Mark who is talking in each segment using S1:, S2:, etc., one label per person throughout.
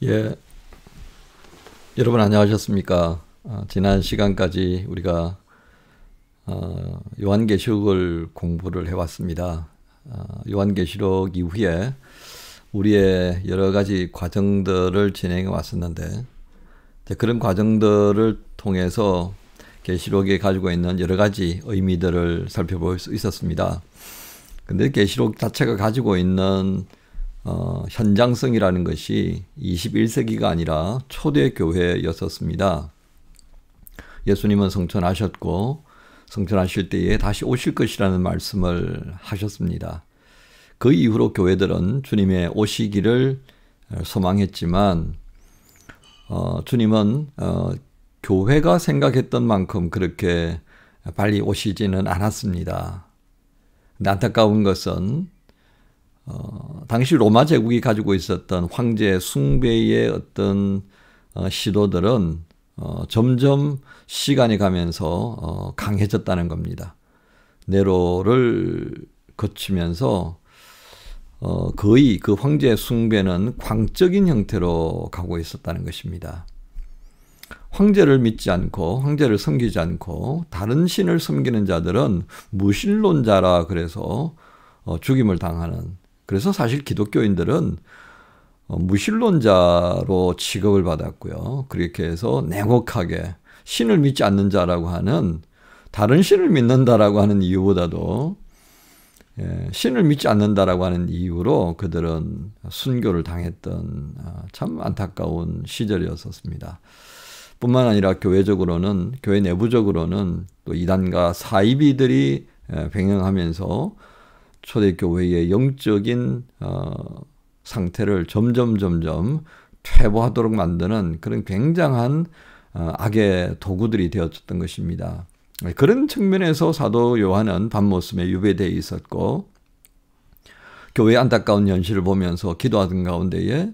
S1: 예, 여러분 안녕하셨습니까? 지난 시간까지 우리가 요한계시록을 공부를 해왔습니다. 요한계시록 이후에 우리의 여러 가지 과정들을 진행해 왔었는데 그런 과정들을 통해서 계시록이 가지고 있는 여러 가지 의미들을 살펴볼 수 있었습니다. 근데 계시록 자체가 가지고 있는 현장성이라는 것이 21세기가 아니라 초대 교회였었습니다. 예수님은 성천하셨고 성천하실 때에 다시 오실 것이라는 말씀을 하셨습니다. 그 이후로 교회들은 주님의 오시기를 소망했지만 주님은 교회가 생각했던 만큼 그렇게 빨리 오시지는 않았습니다. 근데 안타까운 것은 당시 로마 제국이 가지고 있었던 황제 숭배의 어떤 시도들은 점점 시간이 가면서 강해졌다는 겁니다. 네로를 거치면서 거의 그 황제 숭배는 광적인 형태로 가고 있었다는 것입니다. 황제를 믿지 않고 황제를 섬기지 않고 다른 신을 섬기는 자들은 무신론자라 그래서 죽임을 당하는, 그래서 사실 기독교인들은 무신론자로 취급을 받았고요. 그렇게 해서 냉혹하게 신을 믿지 않는 자라고 하는, 다른 신을 믿는다라고 하는 이유보다도 신을 믿지 않는다라고 하는 이유로 그들은 순교를 당했던 참 안타까운 시절이었습니다. 뿐만 아니라 교회적으로는, 교회 내부적으로는 또 이단과 사이비들이 병행하면서 초대교회의 영적인 상태를 점점 퇴보하도록 만드는 그런 굉장한 악의 도구들이 되었던 것입니다. 그런 측면에서 사도 요한은 밤모습에 유배되어 있었고, 교회의 안타까운 현실을 보면서 기도하던 가운데에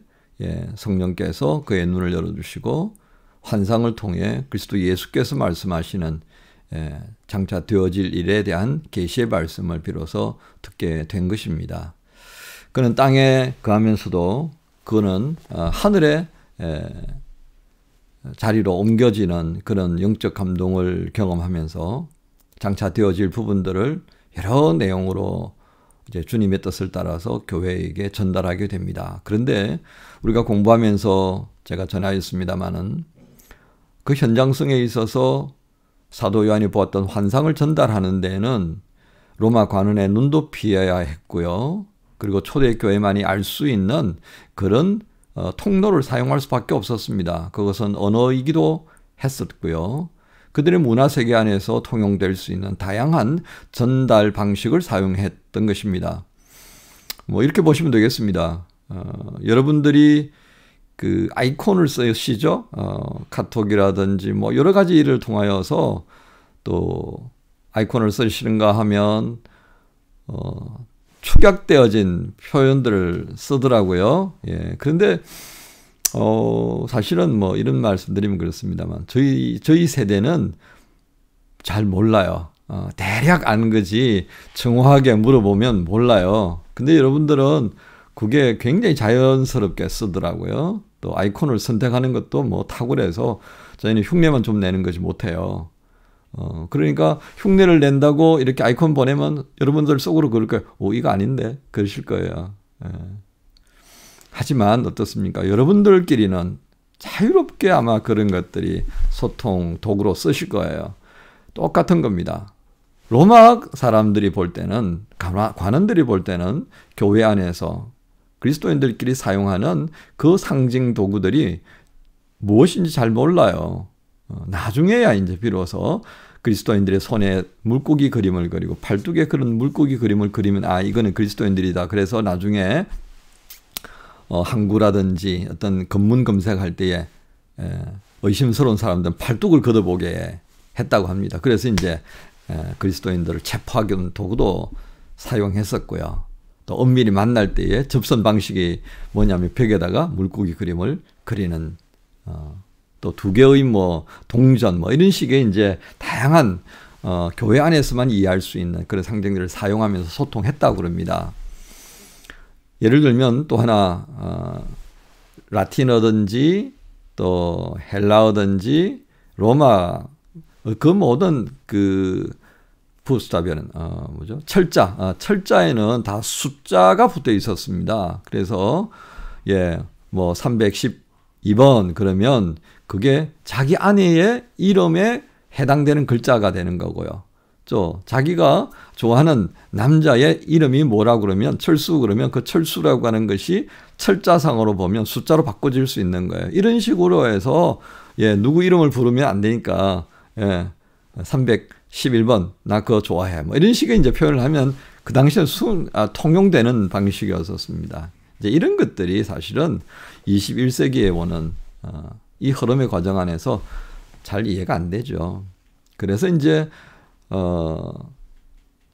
S1: 성령께서 그의 눈을 열어주시고 환상을 통해 그리스도 예수께서 말씀하시는 장차 되어질 일에 대한 계시의 말씀을 비로소 듣게 된 것입니다. 그는 땅에 거하면서도 그는 하늘의 자리로 옮겨지는 그런 영적 감동을 경험하면서 장차 되어질 부분들을 여러 내용으로 이제 주님의 뜻을 따라서 교회에게 전달하게 됩니다. 그런데 우리가 공부하면서 제가 전하였습니다마는 그 현장성에 있어서 사도 요한이 보았던 환상을 전달하는 데에는 로마 관원의 눈도 피해야 했고요. 그리고 초대교회만이 알 수 있는 그런 통로를 사용할 수밖에 없었습니다. 그것은 언어이기도 했었고요. 그들의 문화세계 안에서 통용될 수 있는 다양한 전달 방식을 사용했던 것입니다. 이렇게 보시면 되겠습니다. 여러분들이 그 아이콘을 쓰시죠. 카톡이라든지 여러 가지 일을 통하여서 또 아이콘을 쓰시는가 하면 축약되어진 표현들을 쓰더라고요. 그런데 사실은 이런 말씀드리면 그렇습니다만 저희 세대는 잘 몰라요. 대략 아는 거지 정확하게 물어보면 몰라요. 근데 여러분들은 그게 굉장히 자연스럽게 쓰더라고요. 또 아이콘을 선택하는 것도 탁월해서 저희는 흉내만 좀 내는 거지 못해요. 그러니까 흉내를 낸다고 이렇게 아이콘 보내면 여러분들 속으로 그럴 거예요. 이거 아닌데? 그러실 거예요. 하지만 어떻습니까? 여러분들끼리는 자유롭게 아마 그런 것들이 소통 도구로 쓰실 거예요. 똑같은 겁니다. 로마 사람들이 볼 때는, 관원들이 볼 때는 교회 안에서 그리스도인들끼리 사용하는 그 상징 도구들이 무엇인지 잘 몰라요. 나중에야 이제 비로소 그리스도인들의 손에 물고기 그림을 그리고 팔뚝에 그런 물고기 그림을 그리면 이거는 그리스도인들이다. 그래서 나중에 항구라든지 어떤 검문 검색할 때에 의심스러운 사람들은 팔뚝을 걷어보게 했다고 합니다. 그래서 이제 그리스도인들을 체포하기 위한 도구도 사용했었고요. 또 엄밀히 만날 때에 접선 방식이 뭐냐면 벽에다가 물고기 그림을 그리는 또 두 개의 동전 이런 식의 이제 다양한 교회 안에서만 이해할 수 있는 그런 상징들을 사용하면서 소통했다고 그럽니다. 예를 들면 또 하나 라틴어든지 또 헬라어든지 로마 그 모든 그 부스타비아는 뭐죠? 철자에는 다 숫자가 붙어 있었습니다. 그래서 뭐 312번 그러면 그게 자기 아내의 이름에 해당되는 글자가 되는 거고요. 자기가 좋아하는 남자의 이름이 뭐라고 그러면 철수 그러면 그 철수라고 하는 것이 철자상으로 보면 숫자로 바꿔질 수 있는 거예요. 이런 식으로 해서 누구 이름을 부르면 안 되니까 311번 나 그거 좋아해. 뭐 이런 식의 이제 표현을 하면 그 당시에 통용되는 방식이었었습니다. 이제 이런 것들이 사실은 21세기에 오는 이 흐름의 과정 안에서 잘 이해가 안 되죠. 그래서 이제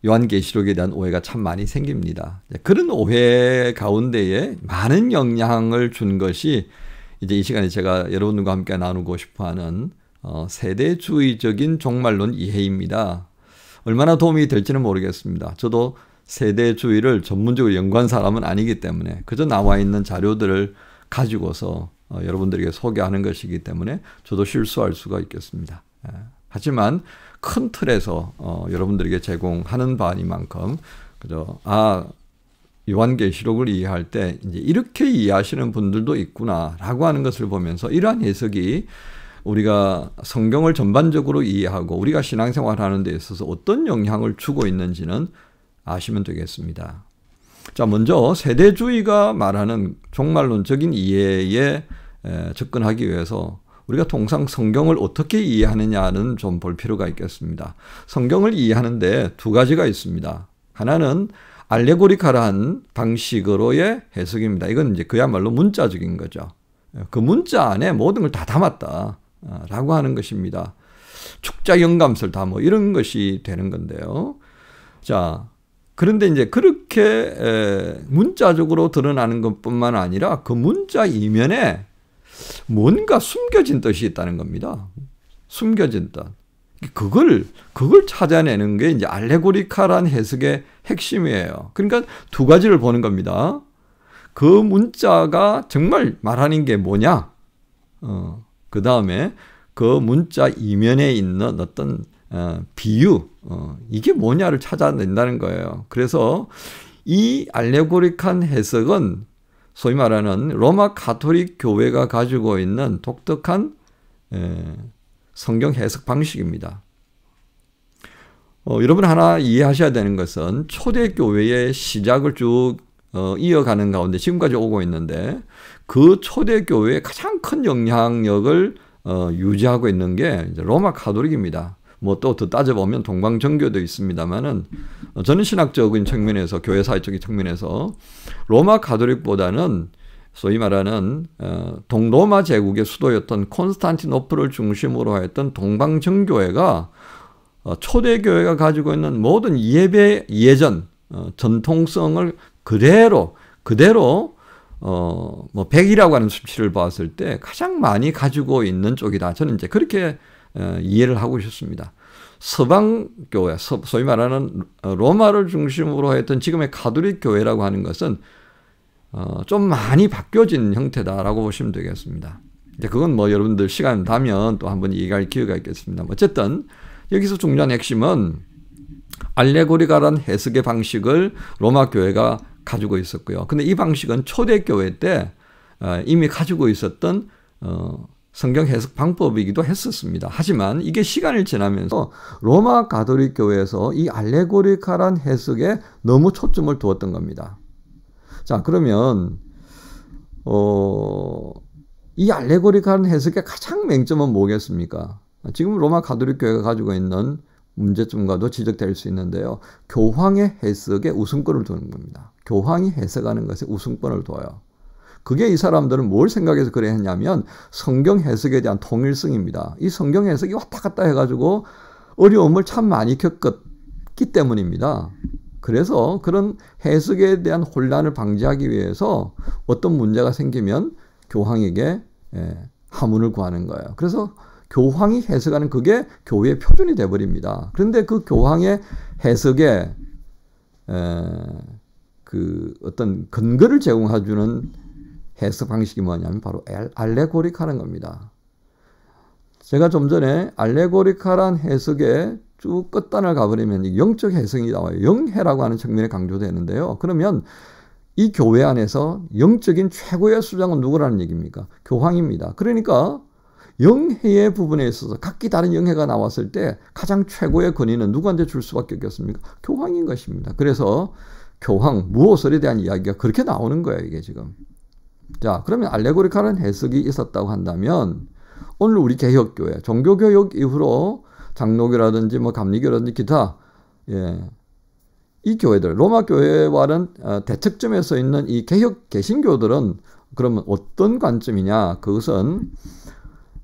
S1: 요한계시록에 대한 오해가 참 많이 생깁니다. 그런 오해 가운데에 많은 영향을 준 것이 이제 이 시간에 제가 여러분들과 함께 나누고 싶어하는 세대주의적인 종말론 이해입니다. 얼마나 도움이 될지는 모르겠습니다. 저도 세대주의를 전문적으로 연구한 사람은 아니기 때문에 그저 나와 있는 자료들을 가지고서 여러분들에게 소개하는 것이기 때문에 저도 실수할 수가 있겠습니다. 하지만 큰 틀에서 여러분들에게 제공하는 바니만큼 그저 요한계시록을 이해할 때 이제 이렇게 이해하시는 분들도 있구나라고 하는 것을 보면서 이러한 해석이 우리가 성경을 전반적으로 이해하고 우리가 신앙생활하는 데 있어서 어떤 영향을 주고 있는지는 아시면 되겠습니다. 자, 먼저 세대주의가 말하는 종말론적인 이해에 접근하기 위해서 우리가 통상 성경을 어떻게 이해하느냐는 좀 볼 필요가 있겠습니다. 성경을 이해하는데 두 가지가 있습니다. 하나는 알레고리칼한 방식으로의 해석입니다. 이건 이제 그야말로 문자적인 거죠. 그 문자 안에 모든 걸 다 담았다라고 하는 것입니다. 축자 영감설 다 뭐 이런 것이 되는 건데요. 자, 그런데 이제 그렇게 문자적으로 드러나는 것뿐만 아니라 그 문자 이면에 뭔가 숨겨진 뜻이 있다는 겁니다. 숨겨진 뜻. 그걸 찾아내는 게 이제 알레고리칼한 해석의 핵심이에요. 그러니까 두 가지를 보는 겁니다. 그 문자가 정말 말하는 게 뭐냐? 그 다음에 그 문자 이면에 있는 어떤 비유, 이게 뭐냐를 찾아낸다는 거예요. 그래서 이 알레고리칼 해석은 소위 말하는 로마 가톨릭 교회가 가지고 있는 독특한 성경 해석 방식입니다. 여러분 하나 이해하셔야 되는 것은 초대교회의 시작을 쭉 이어가는 가운데 지금까지 오고 있는데 그 초대교회의 가장 큰 영향력을 유지하고 있는 게 이제 로마 가톨릭입니다. 뭐 또 더 따져보면 동방정교도 있습니다만은 저는 신학적인 측면에서 교회 사회적인 측면에서 로마 가톨릭보다는 소위 말하는 동로마 제국의 수도였던 콘스탄티노플을 중심으로 했던 동방정교회가 초대교회가 가지고 있는 모든 예배 예전 전통성을 그대로 뭐 100이라고 하는 수치를 봤을 때 가장 많이 가지고 있는 쪽이다. 저는 이제 그렇게 이해를 하고 싶습니다. 서방교회, 소위 말하는 로마를 중심으로 했던 지금의 가톨릭 교회라고 하는 것은 좀 많이 바뀌어진 형태다라고 보시면 되겠습니다. 이제 그건 뭐 여러분들 시간 나면 또 한번 얘기할 기회가 있겠습니다. 어쨌든 여기서 중요한 핵심은 알레고리칼한 해석의 방식을 로마 교회가 가지고 있었고요. 근데 이 방식은 초대교회 때 이미 가지고 있었던 성경 해석 방법이기도 했었습니다. 하지만 이게 시간이 지나면서 로마 가톨릭 교회에서 이 알레고리칼한 해석에 너무 초점을 두었던 겁니다. 자, 그러면 이 알레고리칼한 해석의 가장 맹점은 뭐겠습니까? 지금 로마 가톨릭 교회가 가지고 있는 문제점과도 지적될 수 있는데요. 교황의 해석에 우선권을 두는 겁니다. 교황이 해석하는 것에 우선권을 둬요. 그게 이 사람들은 뭘 생각해서 그래 했냐면 성경 해석에 대한 통일성입니다. 이 성경 해석이 왔다 갔다 해가지고 어려움을 참 많이 겪었기 때문입니다. 그래서 그런 해석에 대한 혼란을 방지하기 위해서 어떤 문제가 생기면 교황에게 하문을 구하는 거예요. 그래서 교황이 해석하는 그게 교회의 표준이 되어버립니다. 그런데 그 교황의 해석에 그 어떤 근거를 제공해주는 해석 방식이 뭐냐면 바로 알레고리카라는 겁니다. 제가 좀 전에 알레고리카란 해석에 쭉 끝단을 가버리면 영적 해석이 나와요. 영해라고 하는 측면에 강조되는데요. 그러면 이 교회 안에서 영적인 최고의 수장은 누구라는 얘기입니까? 교황입니다. 그러니까 영해의 부분에 있어서 각기 다른 영해가 나왔을 때 가장 최고의 권위는 누구한테 줄 수밖에 없겠습니까? 교황인 것입니다. 그래서 교황, 무엇을에 대한 이야기가 그렇게 나오는 거예요, 이게 지금. 자, 그러면 알레고리카라는 해석이 있었다고 한다면 오늘 우리 개혁교회, 종교교육 이후로 장로교라든지 뭐 감리교라든지 기타, 이 교회들, 로마 교회와는 대척점에 서 있는 이 개혁 개신교들은 그러면 어떤 관점이냐? 그것은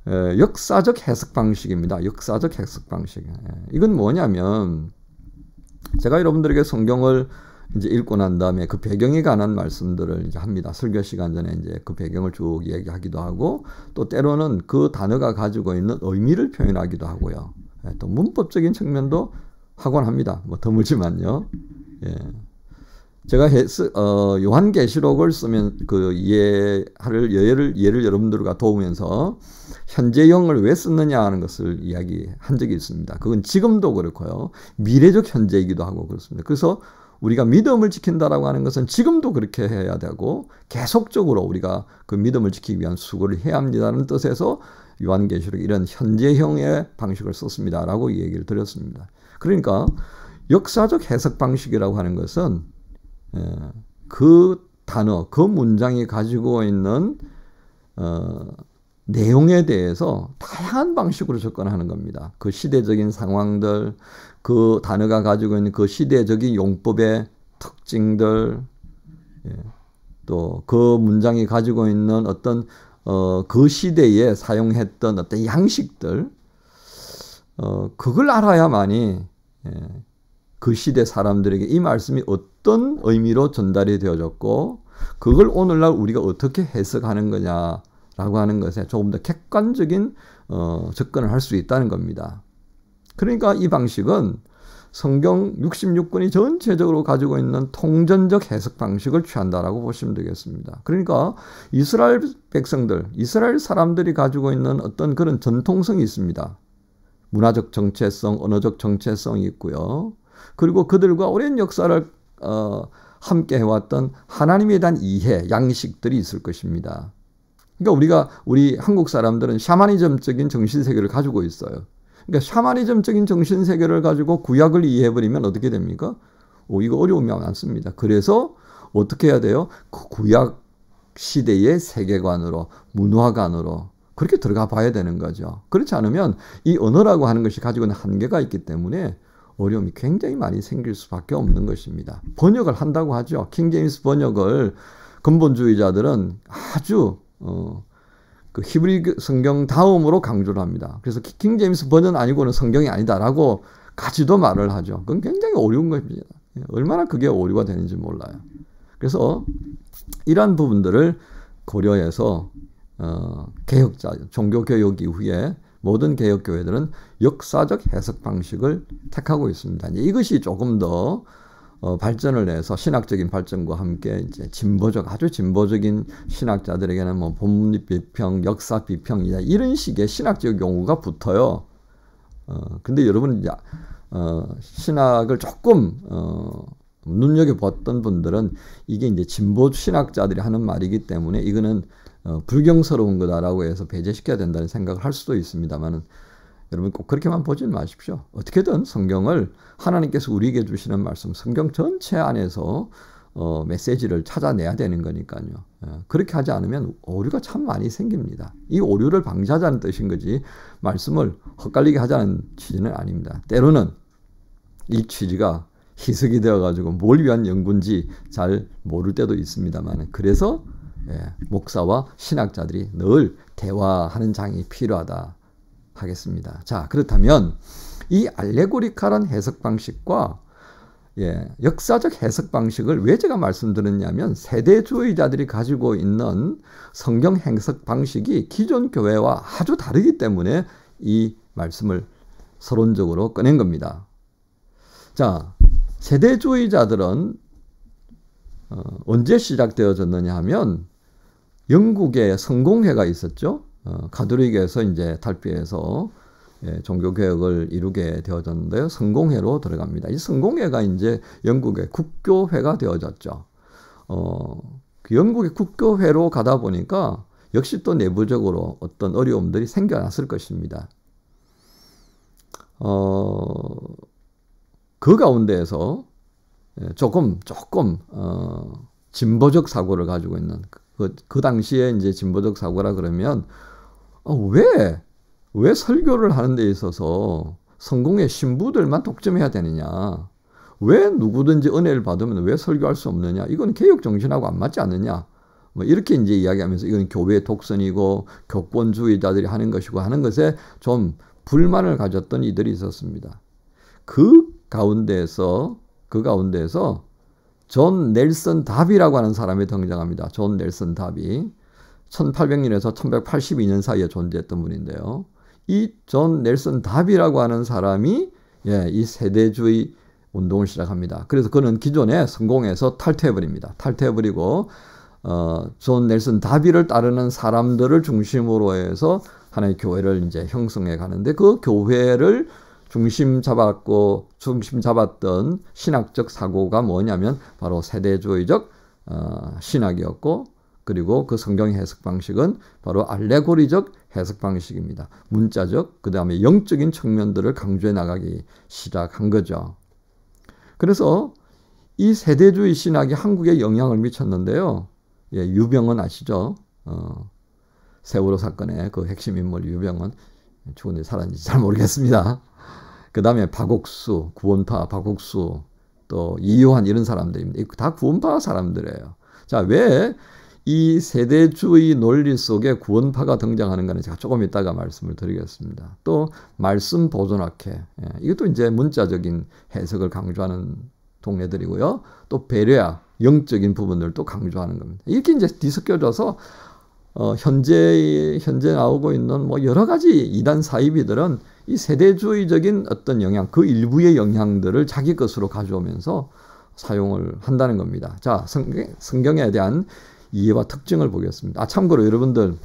S1: 역사적 해석 방식입니다. 역사적 해석 방식. 이건 뭐냐면 제가 여러분들에게 성경을 이제 읽고 난 다음에 그 배경에 관한 말씀들을 이제 합니다. 설교 시간 전에 이제 그 배경을 쭉 얘기하기도 하고 또 때로는 그 단어가 가지고 있는 의미를 표현하기도 하고요. 또 문법적인 측면도 하곤 합니다. 뭐 드물지만요. 제가 요한계시록을 쓰면 그 예를 여러분들과 도우면서 현재형을 왜 썼느냐 하는 것을 이야기한 적이 있습니다. 그건 지금도 그렇고요. 미래적 현재이기도 하고 그렇습니다. 그래서 우리가 믿음을 지킨다라고 하는 것은 지금도 그렇게 해야 되고 계속적으로 우리가 그 믿음을 지키기 위한 수고를 해야 합니다라는 뜻에서 요한계시록 이런 현재형의 방식을 썼습니다라고 이 얘기를 드렸습니다. 그러니까 역사적 해석 방식이라고 하는 것은 그 단어, 그 문장이 가지고 있는 내용에 대해서 다양한 방식으로 접근하는 겁니다. 그 시대적인 상황들, 그 단어가 가지고 있는 그 시대적인 용법의 특징들, 또 그 문장이 가지고 있는 어떤 그 시대에 사용했던 어떤 양식들, 그걸 알아야만이 그 시대 사람들에게 이 말씀이 어떤 의미로 전달이 되어졌고 그걸 오늘날 우리가 어떻게 해석하는 거냐라고 하는 것에 조금 더 객관적인 접근을 할 수 있다는 겁니다. 그러니까 이 방식은 성경 66권이 전체적으로 가지고 있는 통전적 해석 방식을 취한다라고 보시면 되겠습니다. 그러니까 이스라엘 백성들, 이스라엘 사람들이 가지고 있는 어떤 그런 전통성이 있습니다. 문화적 정체성, 언어적 정체성이 있고요. 그리고 그들과 오랜 역사를 함께 해왔던 하나님에 대한 이해, 양식들이 있을 것입니다. 그러니까 우리 한국 사람들은 샤머니즘적인 정신세계를 가지고 있어요. 그러니까 샤머니즘적인 정신세계를 가지고 구약을 이해해버리면 어떻게 됩니까? 이거 어려움이 많습니다. 그래서 어떻게 해야 돼요? 그 구약 시대의 세계관으로, 문화관으로 그렇게 들어가 봐야 되는 거죠. 그렇지 않으면 이 언어라고 하는 것이 가지고 있는 한계가 있기 때문에 어려움이 굉장히 많이 생길 수밖에 없는 것입니다. 번역을 한다고 하죠. 킹제임스 번역을 근본주의자들은 아주 그 히브리 성경 다음으로 강조를 합니다. 그래서 킹제임스 번역은 아니고는 성경이 아니다라고 가지도 말을 하죠. 그건 굉장히 어려운 겁니다. 얼마나 그게 오류가 되는지 몰라요. 그래서 이러한 부분들을 고려해서 개혁자, 종교개혁 이후에 모든 개혁교회들은 역사적 해석 방식을 택하고 있습니다. 이것이 조금 더 발전을 해서 신학적인 발전과 함께 이제 아주 진보적인 신학자들에게는 뭐 본문립 비평, 역사 비평이다 이런 식의 신학적 용어가 붙어요. 근데 여러분 이제 신학을 조금 눈여겨봤던 분들은 이게 이제 진보 신학자들이 하는 말이기 때문에 이거는 불경스러운 거다라고 해서 배제시켜야 된다는 생각을 할 수도 있습니다만은 여러분 꼭 그렇게만 보지 마십시오. 어떻게든 성경을 하나님께서 우리에게 주시는 말씀, 성경 전체 안에서 메시지를 찾아내야 되는 거니까요. 그렇게 하지 않으면 오류가 참 많이 생깁니다. 이 오류를 방지하자는 뜻인 거지 말씀을 헛갈리게 하자는 취지는 아닙니다. 때로는 이 취지가 희석이 되어가지고 뭘 위한 연구인지 잘 모를 때도 있습니다만 그래서 목사와 신학자들이 늘 대화하는 장이 필요하다 하겠습니다. 자, 그렇다면 이 알레고리카란 해석 방식과 역사적 해석 방식을 왜 제가 말씀드렸냐면 세대주의자들이 가지고 있는 성경 해석 방식이 기존 교회와 아주 다르기 때문에 이 말씀을 서론적으로 꺼낸 겁니다. 자, 세대주의자들은 언제 시작되어졌느냐 하면 영국에 성공회가 있었죠. 가톨릭에서 이제 탈피해서 종교개혁을 이루게 되어졌는데요. 성공회로 들어갑니다. 이 성공회가 이제 영국의 국교회가 되어졌죠. 그 영국의 국교회로 가다 보니까 역시 또 내부적으로 어떤 어려움들이 생겨났을 것입니다. 그 가운데에서 조금 진보적 사고를 가지고 있는 그 당시에 이제 진보적 사고라 그러면 왜 설교를 하는 데 있어서 성공의 신부들만 독점해야 되느냐? 왜 누구든지 은혜를 받으면 왜 설교할 수 없느냐? 이건 개혁 정신하고 안 맞지 않느냐? 뭐 이렇게 이제 이야기하면서 이건 교회의 독선이고 교권주의자들이 하는 것이고 하는 것에 좀 불만을 가졌던 이들이 있었습니다. 그 가운데에서 존 넬슨 다비라고 하는 사람이 등장합니다. 존 넬슨 다비. 1800년에서 1182년 사이에 존재했던 분인데요. 이 존 넬슨 다비라고 하는 사람이 이 세대주의 운동을 시작합니다. 그래서 그는 기존의 성공에서 탈퇴해버립니다. 탈퇴해버리고 존 넬슨 다비를 따르는 사람들을 중심으로 해서 하나의 교회를 이제 형성해 가는데 그 교회를 중심 잡았던 신학적 사고가 뭐냐면 바로 세대주의적 신학이었고 그리고 그 성경의 해석 방식은 바로 알레고리적 해석 방식입니다. 문자적, 그 다음에 영적인 측면들을 강조해 나가기 시작한 거죠. 그래서 이 세대주의 신학이 한국에 영향을 미쳤는데요. 유병헌 아시죠? 세월호 사건의 그 핵심 인물 유병헌, 죽은지 살았는지 잘 모르겠습니다. 그 다음에 박옥수, 구원파 박옥수, 또 이요한 이런 사람들입니다. 다 구원파 사람들이에요. 자, 왜 이 세대주의 논리 속에 구원파가 등장하는가는 제가 조금 이따가 말씀을 드리겠습니다. 또 말씀 보존학회, 이것도 이제 문자적인 해석을 강조하는 동네들이고요. 또 배려학, 영적인 부분들도 강조하는 겁니다. 이렇게 이제 뒤섞여져서 현재 나오고 있는 뭐 여러 가지 이단 사이비들은 이 세대주의적인 어떤 영향, 그 일부의 영향들을 자기 것으로 가져오면서 사용을 한다는 겁니다. 자, 성경에 대한 이해와 특징을 보겠습니다. 참고로 여러분들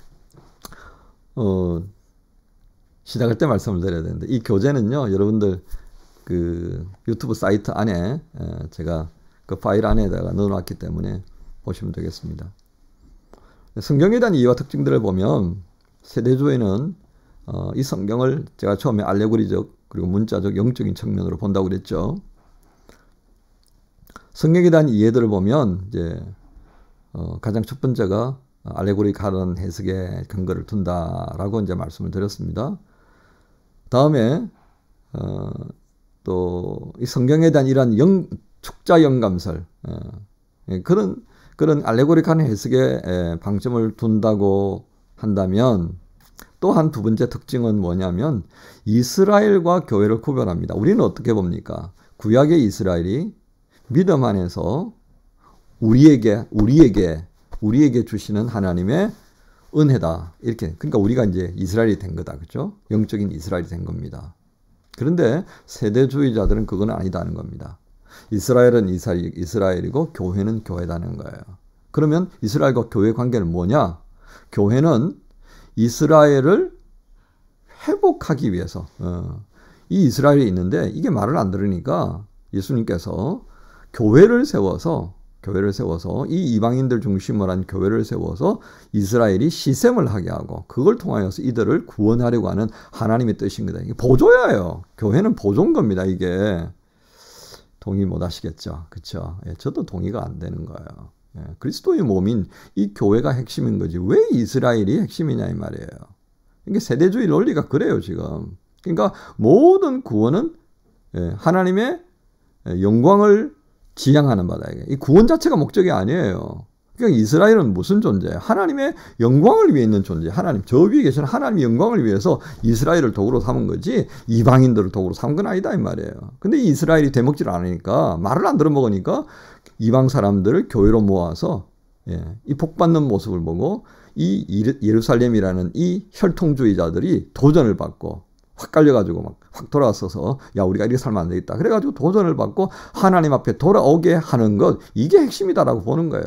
S1: 시작할 때 말씀을 드려야 되는데 이 교재는요, 여러분들 그 유튜브 사이트 안에 제가 그 파일 안에다가 넣어놨기 때문에 보시면 되겠습니다. 성경에 대한 이해와 특징들을 보면 세대주의는 이 성경을 제가 처음에 알레고리적 그리고 문자적 영적인 측면으로 본다고 그랬죠. 성경에 대한 이해들을 보면 이제 가장 첫 번째가 알레고리칼한 해석에 근거를 둔다라고 이제 말씀을 드렸습니다. 다음에 또 이 성경에 대한 이러한 축자 영감설 그런 알레고리칼한 해석에 방점을 둔다고 한다면 또한 두 번째 특징은 뭐냐면 이스라엘과 교회를 구별합니다. 우리는 어떻게 봅니까? 구약의 이스라엘이 믿음 안에서 우리에게 주시는 하나님의 은혜다. 이렇게. 그러니까 우리가 이제 이스라엘이 된 거다. 그렇죠? 영적인 이스라엘이 된 겁니다. 그런데 세대주의자들은 그건 아니다는 겁니다. 이스라엘은 이스라엘이고 교회는 교회다는 거예요. 그러면 이스라엘과 교회 관계는 뭐냐? 교회는 이스라엘을 회복하기 위해서 이 이스라엘이 있는데 이게 말을 안 들으니까 예수님께서 교회를 세워서 이 이방인들 중심으로 한 교회를 세워서 이스라엘이 시샘을 하게 하고 그걸 통하여서 이들을 구원하려고 하는 하나님의 뜻인 거다. 이게 보조야예요. 교회는 보조인 겁니다. 이게 동의 못 하시겠죠. 그렇죠? 저도 동의가 안 되는 거예요. 그리스도의 몸인 이 교회가 핵심인 거지 왜 이스라엘이 핵심이냐 이 말이에요. 이게 세대주의 논리가 그래요 지금. 그러니까 모든 구원은 하나님의 영광을 지향하는 바다. 이 구원 자체가 목적이 아니에요. 그러니까 이스라엘은 무슨 존재예요? 하나님의 영광을 위해 있는 존재. 하나님, 저 위에 계시는 하나님의 영광을 위해서 이스라엘을 도구로 삼은 거지 이방인들을 도구로 삼은 건 아니다 이 말이에요. 근데 이스라엘이 되먹지를 않으니까 말을 안 들어먹으니까 이방 사람들을 교회로 모아서 이 복받는 모습을 보고 이 예루살렘이라는 이 혈통주의자들이 도전을 받고 확 깔려가지고 막 확 돌아서서 야 우리가 이렇게 살면 안 되겠다. 그래가지고 도전을 받고 하나님 앞에 돌아오게 하는 것 이게 핵심이다라고 보는 거예요.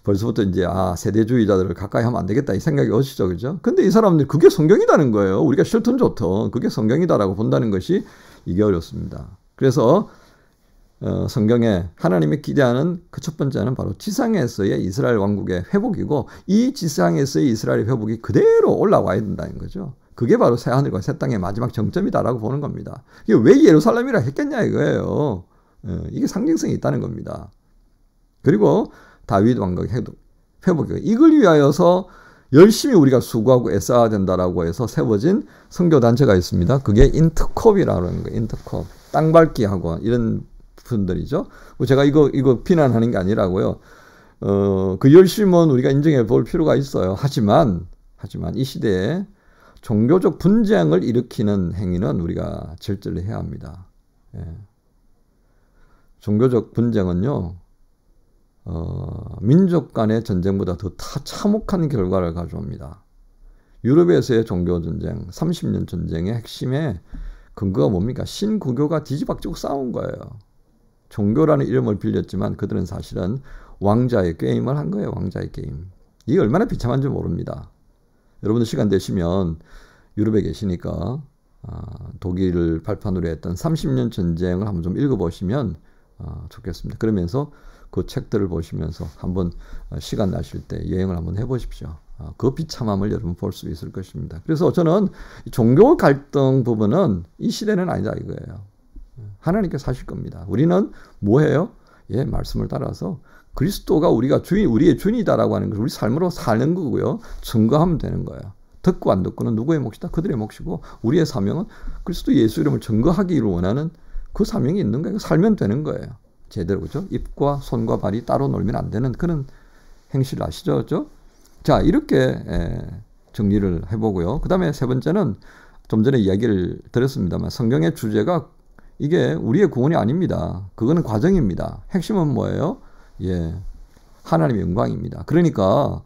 S1: 벌써부터 이제 세대주의자들을 가까이 하면 안 되겠다 이 생각이 오시죠, 그죠? 근데 이 사람들이 그게 성경이다는 거예요. 우리가 싫든 좋든 그게 성경이다라고 본다는 것이 이게 어렵습니다. 그래서 성경에 하나님이 기대하는 그 첫 번째는 바로 지상에서의 이스라엘 왕국의 회복이고, 이 지상에서의 이스라엘 회복이 그대로 올라와야 된다는 거죠. 그게 바로 새 하늘과 새 땅의 마지막 정점이다라고 보는 겁니다. 이게 왜 예루살렘이라 했겠냐 이거예요. 이게 상징성이 있다는 겁니다. 그리고 다윗 왕국의 회복이고, 이걸 위하여서 열심히 우리가 수고하고 애써야 된다라고 해서 세워진 선교단체가 있습니다. 그게 인터콥이라고 하는 거예요. 인터콥. 땅밟기 학원 이런 분들이죠. 제가 이거 비난하는 게 아니라고요. 그 열심은 우리가 인정해 볼 필요가 있어요. 하지만 이 시대에 종교적 분쟁을 일으키는 행위는 우리가 절제를 해야 합니다. 예. 종교적 분쟁은요, 민족 간의 전쟁보다 더 참혹한 결과를 가져옵니다. 유럽에서의 종교전쟁, 30년 전쟁의 핵심의 근거가 뭡니까? 신구교가 뒤집박죽 싸운 거예요. 종교라는 이름을 빌렸지만 그들은 사실은 왕자의 게임을 한 거예요. 왕자의 게임. 이게 얼마나 비참한지 모릅니다. 여러분들 시간 되시면 유럽에 계시니까 독일을 발판으로 했던 30년 전쟁을 한번 좀 읽어보시면 좋겠습니다. 그러면서 그 책들을 보시면서 한번 시간 나실 때 여행을 한번 해보십시오. 그 비참함을 여러분 볼 수 있을 것입니다. 그래서 저는 종교 갈등 부분은 이 시대는 아니다 이거예요. 하나님께서 하실 겁니다. 우리는 뭐해요? 예, 말씀을 따라서 그리스도가 우리의 주인이다라고 하는 것을 우리 삶으로 사는 거고요. 증거하면 되는 거예요. 듣고 안 듣고는 누구의 몫이다? 그들의 몫이고, 우리의 사명은 그리스도 예수 이름을 증거하기를 원하는 그 사명이 있는 거예요. 살면 되는 거예요. 제대로, 그죠? 입과 손과 발이 따로 놀면 안 되는 그런 행실을 아시죠? 그죠? 자, 이렇게 정리를 해보고요. 그 다음에 세 번째는 좀 전에 이야기를 드렸습니다만, 성경의 주제가 이게 우리의 구원이 아닙니다. 그거는 과정입니다. 핵심은 뭐예요? 예, 하나님의 영광입니다. 그러니까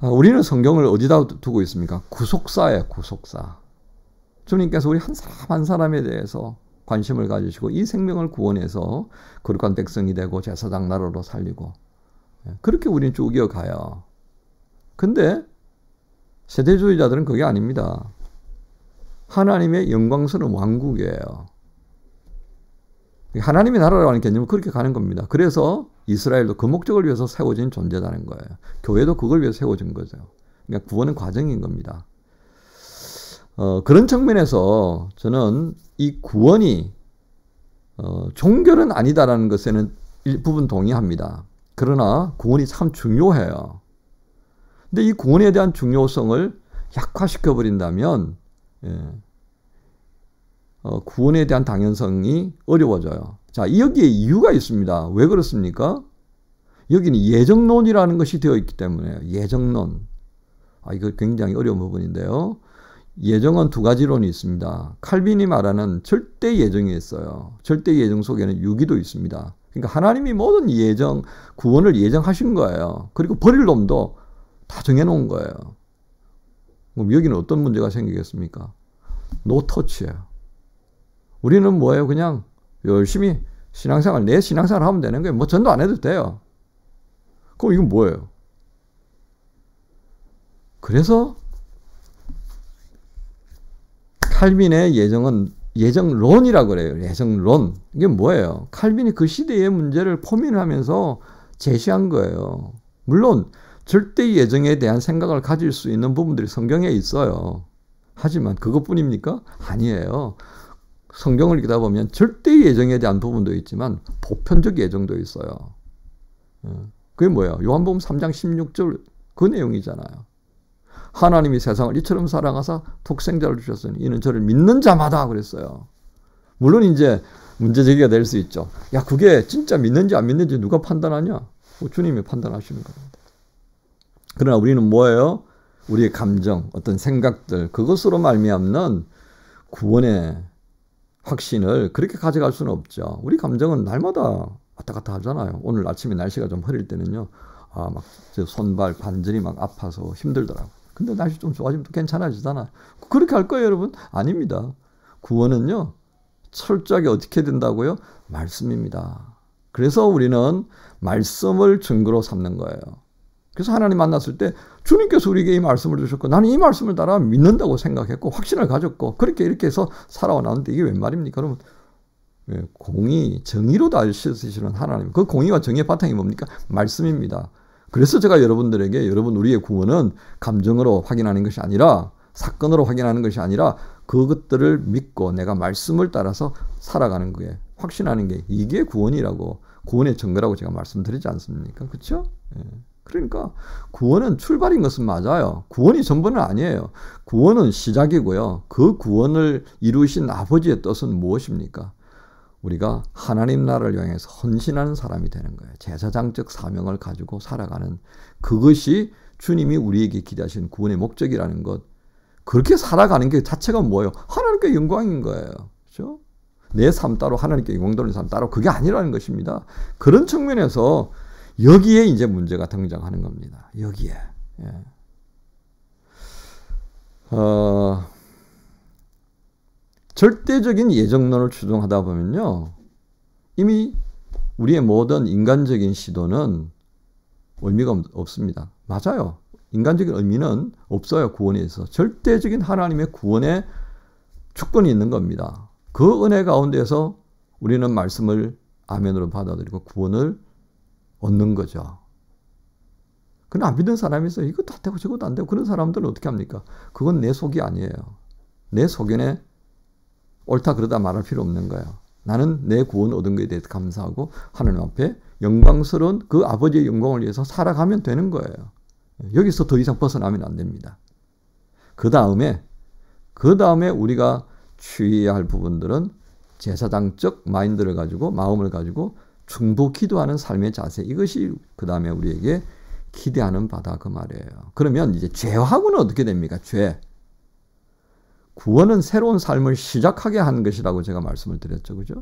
S1: 우리는 성경을 어디다 두고 있습니까? 구속사예요, 구속사. 주님께서 우리 한 사람 한 사람에 대해서 관심을 가지시고 이 생명을 구원해서 거룩한 백성이 되고 제사장 나라로 살리고, 그렇게 우리는 쭉 이어가요. 근데 세대주의자들은 그게 아닙니다. 하나님의 영광스러운 왕국이에요. 하나님의 나라라는 개념을 그렇게 가는 겁니다. 그래서 이스라엘도 그 목적을 위해서 세워진 존재라는 거예요. 교회도 그걸 위해서 세워진 거죠. 그러니까 구원은 과정인 겁니다. 그런 측면에서 저는 이 구원이 종교는 아니다라는 것에는 일부분 동의합니다. 그러나 구원이 참 중요해요. 근데 이 구원에 대한 중요성을 약화시켜버린다면 구원에 대한 당연성이 어려워져요. 자, 여기에 이유가 있습니다. 왜 그렇습니까? 여기는 예정론이라는 것이 되어 있기 때문에. 예정론. 이거 굉장히 어려운 부분인데요. 예정은 두 가지 론이 있습니다. 칼빈이 말하는 절대 예정이 있어요. 절대 예정 속에는 유기도 있습니다. 그러니까 하나님이 모든 구원을 예정하신 거예요. 그리고 버릴 놈도 다 정해놓은 거예요. 그럼 여기는 어떤 문제가 생기겠습니까? 노터치예요. 우리는 뭐예요? 그냥 열심히 내 신앙생활 하면 되는 거예요. 전도 안 해도 돼요. 그럼 이건 뭐예요? 그래서 칼빈의 예정론이라고 그래요. 예정론. 이게 뭐예요? 칼빈이 그 시대의 문제를 포민하면서 제시한 거예요. 물론 절대 예정에 대한 생각을 가질 수 있는 부분들이 성경에 있어요. 하지만 그것뿐입니까? 아니에요. 성경을 읽다 보면 절대 예정에 대한 부분도 있지만 보편적 예정도 있어요. 그게 뭐예요? 요한복음 3장 16절 그 내용이잖아요. 하나님이 세상을 이처럼 사랑하사 독생자를 주셨으니 이는 저를 믿는 자마다 그랬어요. 물론 이제 문제 제기가 될 수 있죠. 야, 그게 진짜 믿는지 안 믿는지 누가 판단하냐? 주님이 판단하시는 겁니다. 그러나 우리는 뭐예요? 우리의 감정, 어떤 생각들, 그것으로 말미암는 구원의 확신을 그렇게 가져갈 수는 없죠. 우리 감정은 날마다 왔다 갔다 하잖아요. 오늘 아침에 날씨가 좀 흐릴 때는요, 막 손발 관절이 막 아파서 힘들더라고. 근데 날씨 좀 좋아지면 또 괜찮아지잖아요. 그렇게 할 거예요, 여러분? 아닙니다. 구원은요, 철저하게 어떻게 된다고요? 말씀입니다. 그래서 우리는 말씀을 증거로 삼는 거예요. 그래서 하나님 만났을 때 주님께서 우리에게 이 말씀을 주셨고 나는 이 말씀을 따라 믿는다고 생각했고 확신을 가졌고 그렇게 이렇게 해서 살아와 나왔는데 이게 웬 말입니까? 그러면 공의, 정의로 다스리시는 하나님. 그 공의와 정의의 바탕이 뭡니까? 말씀입니다. 그래서 제가 여러분들에게 여러분 우리의 구원은 감정으로 확인하는 것이 아니라 사건으로 확인하는 것이 아니라 그것들을 믿고 내가 말씀을 따라서 살아가는 거에 확신하는 게 이게 구원이라고 구원의 증거라고 제가 말씀드리지 않습니까? 그렇죠? 그러니까 구원은 출발인 것은 맞아요. 구원이 전부는 아니에요. 구원은 시작이고요. 그 구원을 이루신 아버지의 뜻은 무엇입니까? 우리가 하나님 나라를 향해서 헌신하는 사람이 되는 거예요. 제사장적 사명을 가지고 살아가는 그것이 주님이 우리에게 기대하신 구원의 목적이라는 것. 그렇게 살아가는 게 자체가 뭐예요? 하나님께 영광인 거예요. 그렇죠? 내 삶 따로 하나님께 영광 돌리는 삶 따로 그게 아니라는 것입니다. 그런 측면에서 여기에 이제 문제가 등장하는 겁니다. 여기에. 절대적인 예정론을 추종하다 보면요. 이미 우리의 모든 인간적인 시도는 의미가 없습니다. 맞아요. 인간적인 의미는 없어요. 구원에 있어서. 절대적인 하나님의 구원의 주권이 있는 겁니다. 그 은혜 가운데서 우리는 말씀을 아멘으로 받아들이고 구원을 얻는 거죠. 그러나 안 믿는 사람이 있어요. 이것도 안 되고 저것도 안 되고 그런 사람들은 어떻게 합니까? 그건 내 속이 아니에요. 내 소견에 옳다 그러다 말할 필요 없는 거예요. 나는 내 구원 얻은 것에 대해서 감사하고 하나님 앞에 영광스러운 그 아버지의 영광을 위해서 살아가면 되는 거예요. 여기서 더 이상 벗어나면 안 됩니다. 그 다음에 우리가 주의해야 할 부분들은 제사장적 마인드를 가지고 마음을 가지고 중보 기도하는 삶의 자세 이것이 그 다음에 우리에게 기대하는 바다 그 말이에요. 그러면 이제 죄하고는 어떻게 됩니까? 죄. 구원은 새로운 삶을 시작하게 하는 것이라고 제가 말씀을 드렸죠. 그죠?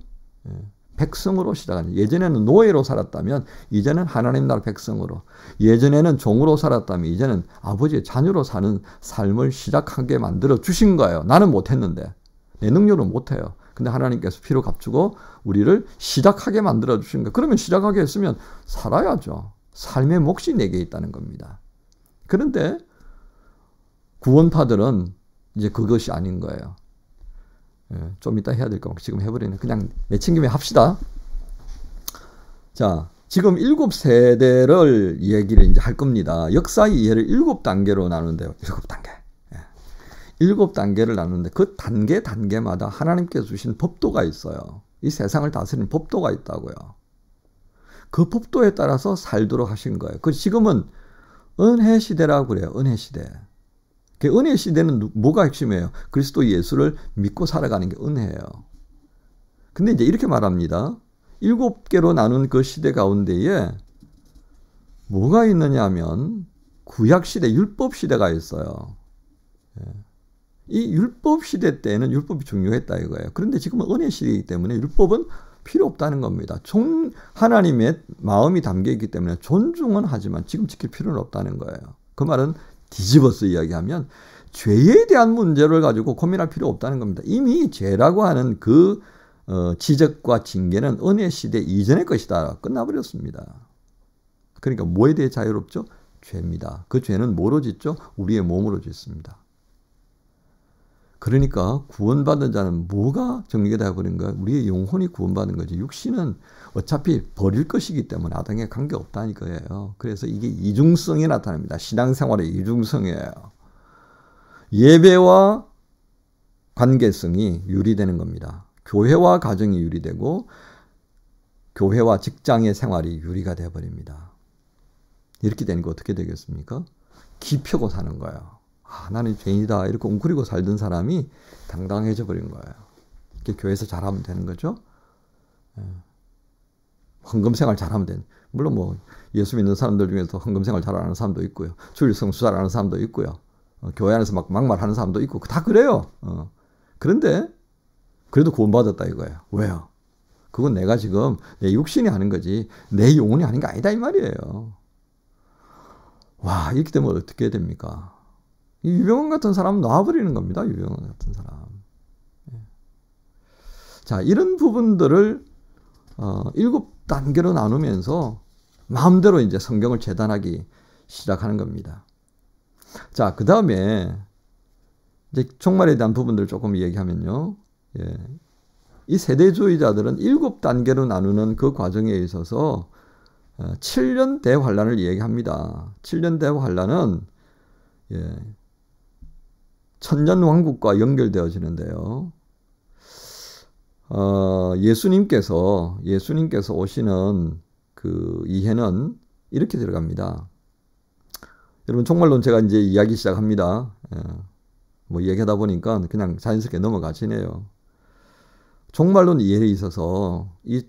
S1: 백성으로 시작하는. 예전에는 노예로 살았다면 이제는 하나님 나라 백성으로. 예전에는 종으로 살았다면 이제는 아버지의 자녀로 사는 삶을 시작하게 만들어 주신 거예요. 나는 못했는데. 내 능력으로 못해요. 근데 하나님께서 피로 값주고 우리를 시작하게 만들어 주신 거예요. 그러면 시작하게 했으면 살아야죠. 삶의 몫이 내게 있다는 겁니다. 그런데 구원파들은 이제 그것이 아닌 거예요. 좀 이따 해야 될 거 지금 해버리네. 그냥 맺힌 김에 합시다. 자, 지금 7세대를 얘기를 이제 할 겁니다. 역사의 이해를 7단계로 나누는데요. 7단계. 7단계를 나누는데 그 단계마다 하나님께서 주신 법도가 있어요. 이 세상을 다스리는 법도가 있다고요. 그 법도에 따라서 살도록 하신 거예요. 그 지금은 은혜 시대라고 그래요. 은혜 시대. 그 은혜 시대는 뭐가 핵심이에요? 그리스도 예수를 믿고 살아가는 게 은혜예요. 근데 이제 이렇게 말합니다. 7개로 나눈 그 시대 가운데에 뭐가 있느냐 하면 구약 시대, 율법 시대가 있어요. 이 율법 시대 때는 율법이 중요했다 이거예요. 그런데 지금은 은혜 시대이기 때문에 율법은 필요 없다는 겁니다. 하나님의 마음이 담겨있기 때문에 존중은 하지만 지금 지킬 필요는 없다는 거예요. 그 말은 뒤집어서 이야기하면 죄에 대한 문제를 가지고 고민할 필요 없다는 겁니다. 이미 죄라고 하는 그 지적과 징계는 은혜 시대 이전의 것이다. 끝나버렸습니다. 그러니까 뭐에 대해 자유롭죠? 죄입니다. 그 죄는 뭐로 짓죠? 우리의 몸으로 짓습니다. 그러니까 구원받은 자는 뭐가 정리가 되어버린 거야? 우리의 영혼이 구원받은 거지. 육신은 어차피 버릴 것이기 때문에 아담에 관계없다는 거예요. 그래서 이게 이중성이 나타납니다. 신앙생활의 이중성이에요. 예배와 관계성이 유리되는 겁니다. 교회와 가정이 유리되고 교회와 직장의 생활이 유리가 되어버립니다. 이렇게 되는 거 어떻게 되겠습니까? 기펴고 사는 거예요. 나는 죄인이다 이렇게 웅크리고 살던 사람이 당당해져 버린 거예요. 이렇게 교회에서 잘하면 되는 거죠. 헌금생활 잘하면 되는. 물론 뭐 예수 믿는 사람들 중에서 헌금생활 잘하는 사람도 있고요. 주일 성수 잘하는 사람도 있고요. 교회 안에서 막 막말하는 사람도 있고 다 그래요. 그런데 그래도 구원받았다 이거예요. 왜요? 그건 내가 지금 내 육신이 하는 거지 내 영혼이 하는 게 아니다 이 말이에요. 와 이렇게 되면 어떻게 됩니까? 이 유병헌 같은 사람은 놔버리는 겁니다. 유병헌 같은 사람. 자, 이런 부분들을 7 단계로 나누면서 마음대로 이제 성경을 재단하기 시작하는 겁니다. 자, 그 다음에 이제 종말에 대한 부분들을 조금 얘기하면요. 예. 이 세대주의자들은 7단계로 나누는 그 과정에 있어서 7년 대환란을 얘기합니다. 7년 대환란은 예, 천년왕국과 연결되어지는데요. 예수님께서 오시는 그 이해는 이렇게 들어갑니다. 여러분 종말론 제가 이제 이야기 시작합니다. 뭐 얘기하다 보니까 그냥 자연스럽게 넘어가시네요. 종말론 이해에 있어서 이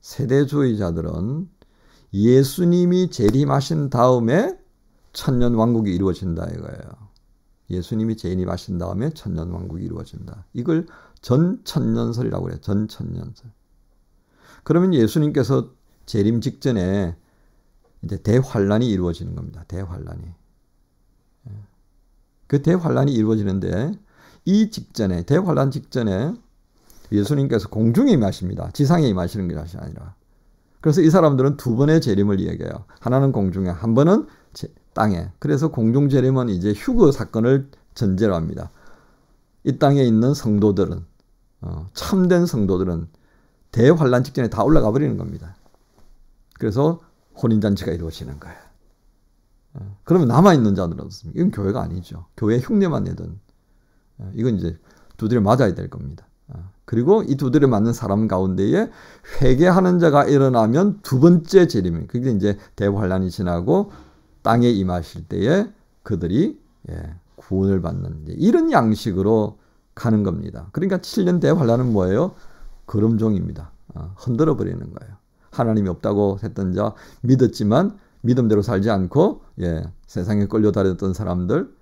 S1: 세대주의자들은 예수님이 재림하신 다음에 천년왕국이 이루어진다 이거예요. 예수님이 재림하신 다음에 천년왕국이 이루어진다. 이걸 전천년설이라고 그래요. 전천년설. 그러면 예수님께서 재림 직전에 이제 대환란이 이루어지는 겁니다. 대환란이. 그 대환란이 이루어지는데 이 직전에 대환란 직전에 예수님께서 공중에 임하십니다. 지상에 임하시는 것이 아니라. 그래서 이 사람들은 두 번의 재림을 얘기해요. 하나는 공중에, 한 번은 땅에. 그래서 공중 재림은 이제 휴거 사건을 전제로 합니다. 이 땅에 있는 성도들은 참된 성도들은 대환란 직전에 다 올라가 버리는 겁니다. 그래서 혼인잔치가 이루어지는 거예요. 그러면 남아있는 자들은 어떻습니까? 이건 교회가 아니죠. 교회 흉내만 내던 이건 이제 두드려 맞아야 될 겁니다. 그리고 이 두드려 맞는 사람 가운데에 회개하는 자가 일어나면 두 번째 재림이 그게 이제 대환란이 지나고 땅에 임하실 때에 그들이 구원을 받는 이런 양식으로 가는 겁니다. 그러니까 7년 대환란은 뭐예요? 거름종입니다. 흔들어 버리는 거예요. 하나님이 없다고 했던 자, 믿었지만 믿음대로 살지 않고 세상에 끌려다녔던 사람들,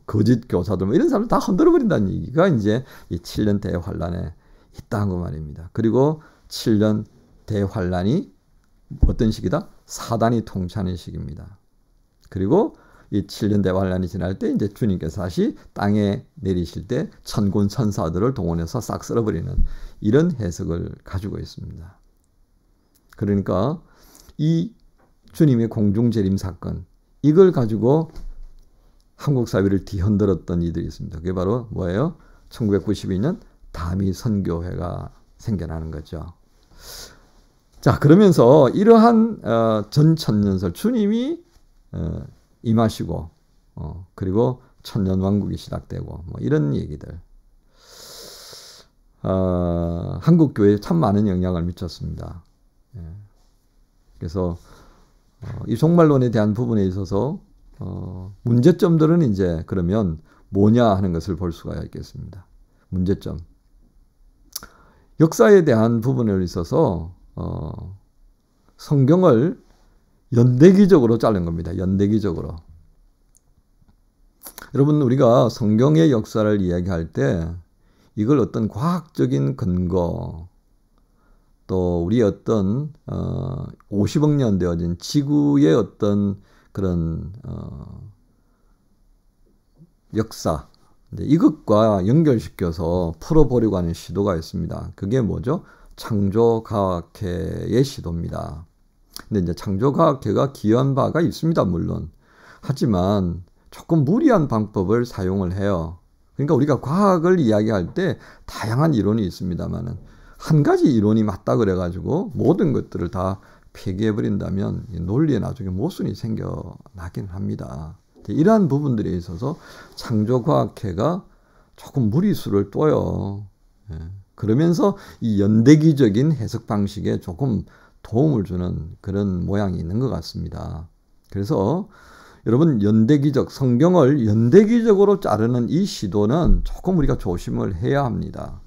S1: 거짓 교사들 이런 사람들 다 흔들어 버린다는 얘기가 이제 이 7년 대환란에 있다는 거 말입니다. 그리고 7년 대환란이 어떤 시기다? 사단이 통치하는 시기입니다. 그리고 이 7년 대환란이 지날 때 이제 주님께서 다시 땅에 내리실 때 천군 천사들을 동원해서 싹 쓸어버리는 이런 해석을 가지고 있습니다. 그러니까 이 주님의 공중재림 사건 이걸 가지고 한국 사회를 뒤흔들었던 이들이 있습니다. 그게 바로 뭐예요? 1992년 다미 선교회가 생겨나는 거죠. 자, 그러면서 이러한 전천년설 주님이 임하시고 그리고 천년왕국이 시작되고 뭐 이런 얘기들 한국 교회에 참 많은 영향을 미쳤습니다. 그래서 이 종말론에 대한 부분에 있어서 문제점들은 이제 그러면 뭐냐 하는 것을 볼 수가 있겠습니다. 문제점. 역사에 대한 부분에 있어서 성경을 연대기적으로 자른 겁니다. 연대기적으로. 여러분 우리가 성경의 역사를 이야기할 때 이걸 어떤 과학적인 근거 또 우리의 어떤 50억 년 되어진 지구의 어떤 그런 역사 이것과 연결시켜서 풀어보려고 하는 시도가 있습니다. 그게 뭐죠? 창조과학회의 시도입니다. 근데 이제 창조과학회가 기여한 바가 있습니다. 물론. 하지만 조금 무리한 방법을 사용을 해요. 그러니까 우리가 과학을 이야기할 때 다양한 이론이 있습니다만은 한 가지 이론이 맞다 그래가지고 모든 것들을 다 폐기해버린다면 논리에 나중에 모순이 생겨나긴 합니다. 이러한 부분들에 있어서 창조과학회가 조금 무리수를 둬요. 그러면서 이 연대기적인 해석 방식에 조금 도움을 주는 그런 모양이 있는 것 같습니다. 그래서 여러분 연대기적 성경을 연대기적으로 자르는 이 시도는 조금 우리가 조심을 해야 합니다.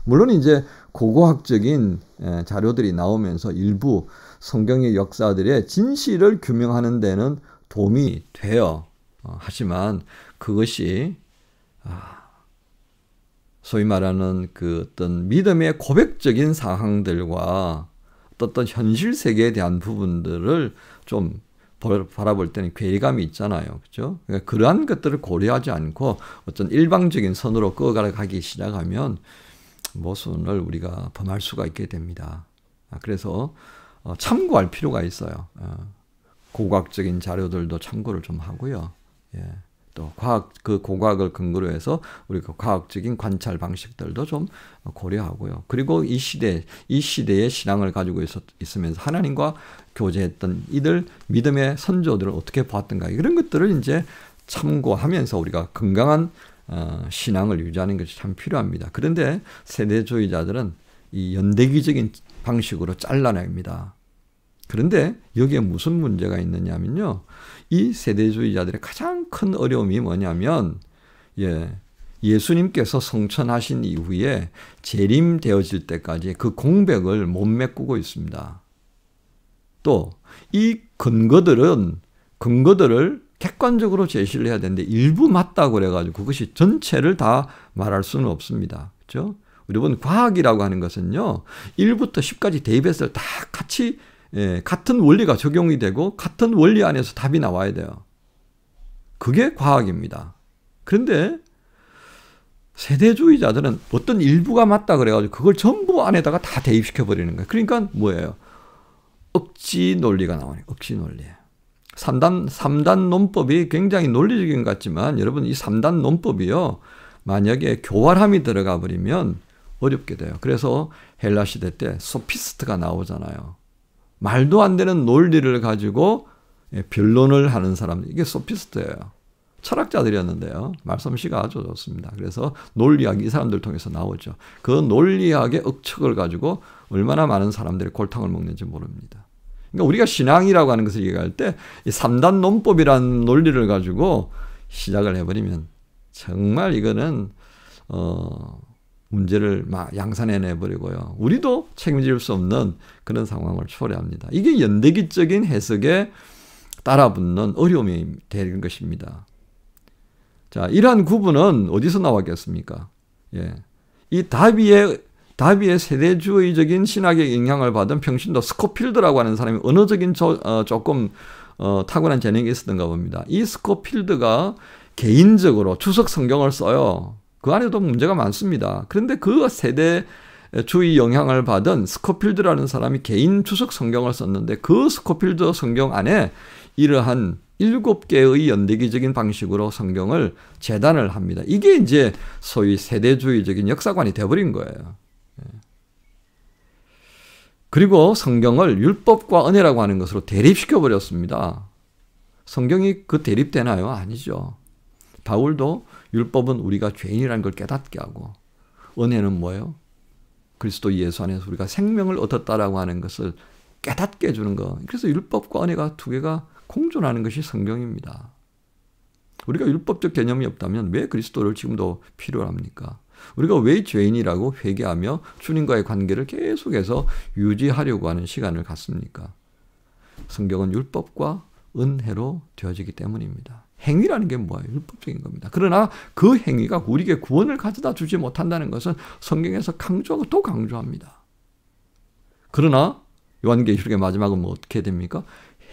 S1: 물론 이제 고고학적인 자료들이 나오면서 일부 성경의 역사들의 진실을 규명하는 데는 도움이 돼요. 하지만 그것이 소위 말하는 그 어떤 믿음의 고백적인 사항들과 어떤 현실 세계에 대한 부분들을 좀 바라볼 때는 괴리감이 있잖아요. 그렇죠? 그러니까 그러한 것들을 고려하지 않고 어떤 일방적인 선으로 끌어가기 시작하면 모순을 우리가 범할 수가 있게 됩니다. 그래서 참고할 필요가 있어요. 고고학적인 자료들도 참고를 좀 하고요. 예. 또 그 고고학을 근거로 해서 우리 그 과학적인 관찰 방식들도 좀 고려하고요. 그리고 이 시대의 신앙을 가지고 있으면서 하나님과 교제했던 이들 믿음의 선조들을 어떻게 보았던가 이런 것들을 이제 참고하면서 우리가 건강한 신앙을 유지하는 것이 참 필요합니다. 그런데 세대주의자들은 이 연대기적인 방식으로 잘라냅니다. 그런데 여기에 무슨 문제가 있느냐면요. 이 세대주의자들의 가장 큰 어려움이 뭐냐면 예수님께서 성천하신 이후에 재림되어질 때까지 그 공백을 못 메꾸고 있습니다. 또 이 근거들을 객관적으로 제시를 해야 되는데 일부 맞다고 그래가지고 그것이 전체를 다 말할 수는 없습니다. 그렇죠? 여러분 과학이라고 하는 것은요. 1부터 10까지 대입해서 다 같이 같은 원리가 적용이 되고 같은 원리 안에서 답이 나와야 돼요. 그게 과학입니다. 그런데 세대주의자들은 어떤 일부가 맞다 그래가지고 그걸 전부 안에다가 다 대입시켜버리는 거예요. 그러니까 뭐예요? 억지 논리가 나오네요. 억지 논리. 3단 논법이 굉장히 논리적인 것 같지만 여러분 이 3단 논법이요. 만약에 교활함이 들어가 버리면 어렵게 돼요. 그래서 헬라 시대 때 소피스트가 나오잖아요. 말도 안 되는 논리를 가지고 변론을 하는 사람, 이게 소피스트예요. 철학자들이었는데요. 말솜씨가 아주 좋습니다. 그래서 논리학이 이 사람들 통해서 나오죠. 그 논리학의 억측을 가지고 얼마나 많은 사람들이 골탕을 먹는지 모릅니다. 그러니까 우리가 신앙이라고 하는 것을 얘기할 때 이 3단 논법이라는 논리를 가지고 시작을 해버리면 정말 이거는 문제를 막 양산해내버리고요. 우리도 책임질 수 없는 그런 상황을 초래합니다. 이게 연대기적인 해석에 따라붙는 어려움이 되는 것입니다. 자, 이러한 구분은 어디서 나왔겠습니까? 이 다비의 세대주의적인 신학의 영향을 받은 평신도 스코필드라고 하는 사람이 언어적인 조금 탁월한 재능이 있었던가 봅니다. 이 스코필드가 개인적으로 주석 성경을 써요. 그 안에도 문제가 많습니다. 그런데 그 세대주의 영향을 받은 스코필드라는 사람이 개인 주석 성경을 썼는데 그 스코필드 성경 안에 이러한 7개의 연대기적인 방식으로 성경을 재단을 합니다. 이게 이제 소위 세대주의적인 역사관이 되어버린 거예요. 그리고 성경을 율법과 은혜라고 하는 것으로 대립시켜버렸습니다. 성경이 그 대립되나요? 아니죠. 바울도 율법은 우리가 죄인이라는 걸 깨닫게 하고 은혜는 뭐예요? 그리스도 예수 안에서 우리가 생명을 얻었다라고 하는 것을 깨닫게 해주는 거. 그래서 율법과 은혜가 두 개가 공존하는 것이 성경입니다. 우리가 율법적 개념이 없다면 왜 그리스도를 지금도 필요로 합니까? 우리가 왜 죄인이라고 회개하며 주님과의 관계를 계속해서 유지하려고 하는 시간을 갖습니까? 성경은 율법과 은혜로 되어지기 때문입니다. 행위라는 게 뭐예요? 율법적인 겁니다. 그러나 그 행위가 우리에게 구원을 가져다 주지 못한다는 것은 성경에서 강조하고 또 강조합니다. 그러나 요한계시록의 마지막은 뭐 어떻게 됩니까?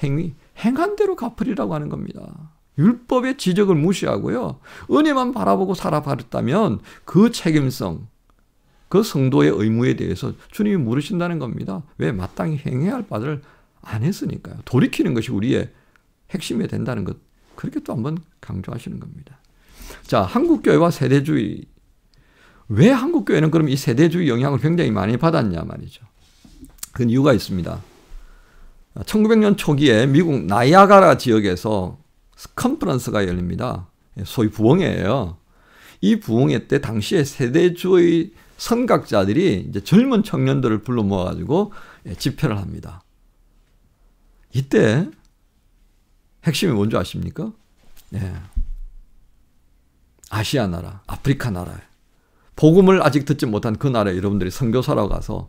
S1: 행한 대로 갚으리라고 하는 겁니다. 율법의 지적을 무시하고요. 은혜만 바라보고 살아버렸다면 그 책임성, 그 성도의 의무에 대해서 주님이 물으신다는 겁니다. 왜? 마땅히 행해야 할 바를 안 했으니까요. 돌이키는 것이 우리의 핵심이 된다는 것. 그렇게 또 한번 강조하시는 겁니다. 자, 한국교회와 세대주의. 왜 한국교회는 그럼 이 세대주의 영향을 굉장히 많이 받았냐 말이죠. 그 이유가 있습니다. 1900년 초기에 미국 나이아가라 지역에서 컨퍼런스가 열립니다. 소위 부흥회예요. 이 부흥회 때 당시에 세대주의 선각자들이 이제 젊은 청년들을 불러 모아가지고 집회를 합니다. 이때 핵심이 뭔지 아십니까? 아시아 나라, 아프리카 나라에 복음을 아직 듣지 못한 그 나라에 여러분들이 선교사로 가서